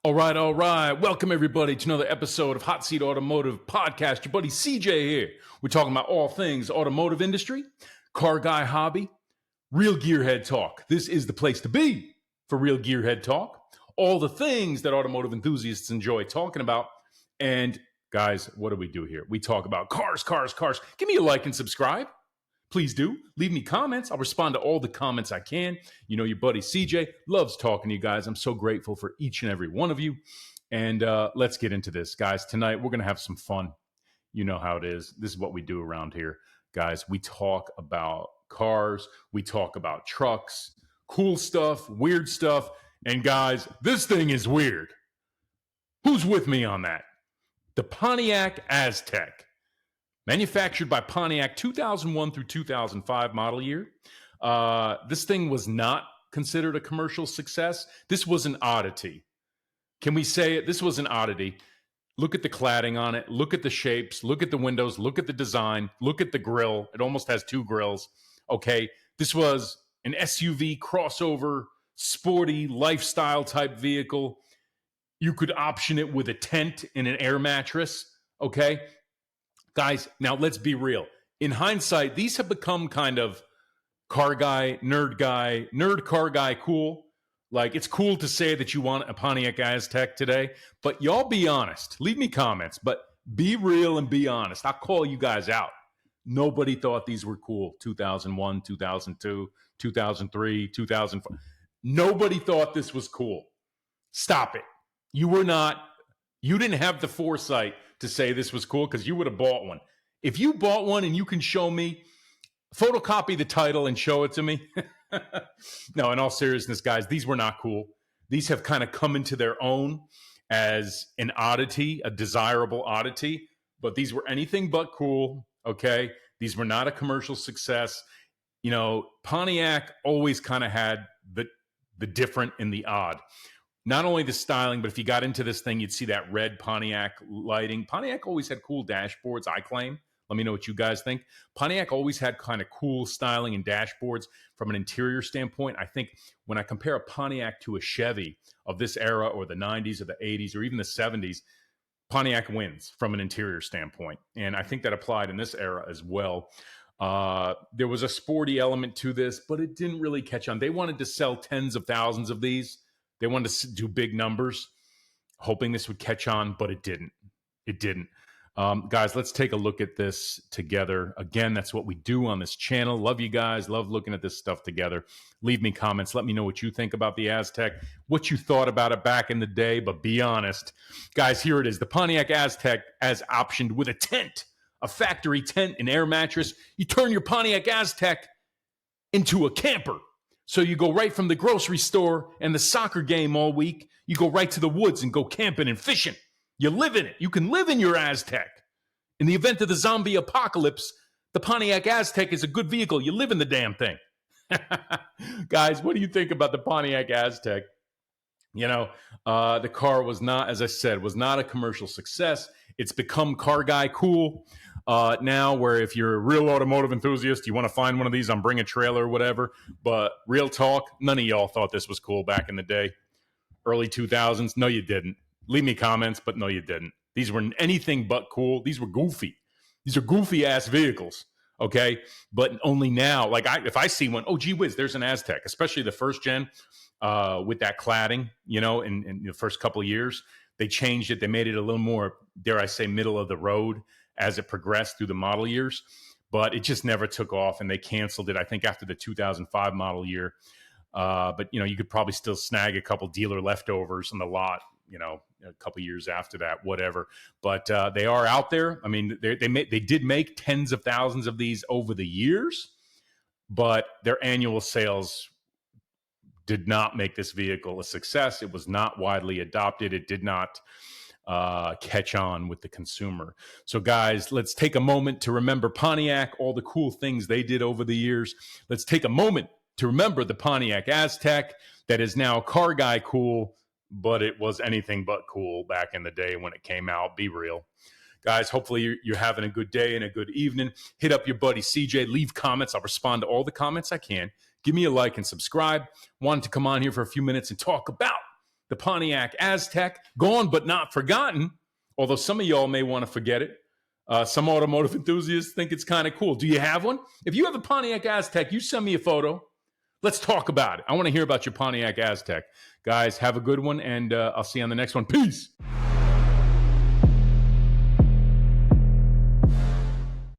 All right. Welcome, everybody, to another episode of Hot Seat Automotive Podcast. Your buddy CJ here. We're talking about all things automotive industry, car guy hobby, real gearhead talk. This is the place to be for real gearhead talk. All the things that automotive enthusiasts enjoy talking about. And guys, what do we do here? We talk about cars. Give me a like and subscribe. Please do. Leave me comments. I'll respond to all the comments I can. You know, your buddy CJ loves talking to you guys. I'm so grateful for each and every one of you. And let's get into this, guys. Tonight, we're going to have some fun. You know how it is. This is what we do around here, guys. We talk about cars. We talk about trucks, cool stuff, weird stuff. And guys, this thing is weird. Who's with me on that? The Pontic Aztek. Manufactured by Pontiac 2001 through 2005 model year. This thing was not considered a commercial success. This was an oddity. Can we say it? This was an oddity. Look at the cladding on it. Look at the shapes. Look at the windows. Look at the design. Look at the grill. It almost has two grills. Okay. This was an SUV crossover, sporty, lifestyle type vehicle. You could option it with a tent and an air mattress. Okay. Guys, now let's be real. In hindsight, these have become kind of car guy, nerd car guy cool. Like, it's cool to say that you want a Pontic Aztek today, but y'all be honest. Leave me comments, but be real and be honest. I'll call you guys out. Nobody thought these were cool. 2001, 2002, 2003, 2004. Nobody thought this was cool. Stop it. You didn't have the foresight to say this was cool because you would have bought one. If you bought one and you can show me, photocopy the title and show it to me. No, in all seriousness, guys, these were not cool. These have kind of come into their own as an oddity, a desirable oddity, but these were anything but cool, okay? These were not a commercial success. You know, Pontiac always kind of had the different and the odd. Not only the styling, but if you got into this thing, you'd see that red Pontiac lighting. Pontiac always had cool dashboards, I claim. Let me know what you guys think. Pontiac always had kind of cool styling and dashboards from an interior standpoint. I think when I compare a Pontiac to a Chevy of this era or the 90s or the 80s or even the 70s, Pontiac wins from an interior standpoint. And I think that applied in this era as well. There was a sporty element to this, but it didn't really catch on. They wanted to sell tens of thousands of these. They wanted to do big numbers, hoping this would catch on, but it didn't. It didn't. Guys, let's take a look at this together. Again, that's what we do on this channel. Love you guys. Love looking at this stuff together. Leave me comments. Let me know what you think about the Aztek, what you thought about it back in the day, but be honest. Guys, here it is. The Pontic Aztek as optioned with a tent, a factory tent, an air mattress. You turn your Pontic Aztek into a camper. So you go right from the grocery store and the soccer game all week, you go right to the woods and go camping and fishing. You live in it. You can live in your Aztek. In the event of the zombie apocalypse, the Pontiac Aztek is a good vehicle. You live in the damn thing. Guys, what do you think about the Pontiac Aztek? You know, the car was not, as I said, was not a commercial success. It's become car guy cool now, where if you're a real automotive enthusiast, you want to find one of these on Bring a Trailer or whatever. But real talk, none of y'all thought this was cool back in the day. Early 2000s, no, you didn't. Leave me comments, but no, you didn't. These were anything but cool. These were goofy. These are goofy-ass vehicles, okay? But only now, like if I see one, oh, gee whiz, there's an Aztek, especially the first gen with that cladding, you know, in the first couple of years. They changed it. They made it a little more, dare I say, middle of the road as it progressed through the model years. But it just never took off, and they canceled it, I think, after the 2005 model year. But, you know, you could probably still snag a couple dealer leftovers on the lot, you know, a couple years after that, whatever. But they are out there. I mean, they did make tens of thousands of these over the years, but their annual sales did not make this vehicle a success. It was not widely adopted. It did not catch on with the consumer. So guys, let's take a moment to remember Pontiac, all the cool things they did over the years. Let's take a moment to remember the Pontiac Aztek that is now car guy cool, but it was anything but cool back in the day when it came out. Be real. Guys, hopefully you're having a good day and a good evening. Hit up your buddy CJ. Leave comments. I'll respond to all the comments I can. Give me a like and subscribe. Wanted to come on here for a few minutes and talk about the Pontiac Aztek, gone but not forgotten, although some of y'all may want to forget it. Some automotive enthusiasts think it's kind of cool. Do you have one? If you have a Pontiac Aztek, you send me a photo. Let's talk about it. I want to hear about your Pontiac Aztek. Guys, have a good one, and I'll see you on the next one. Peace.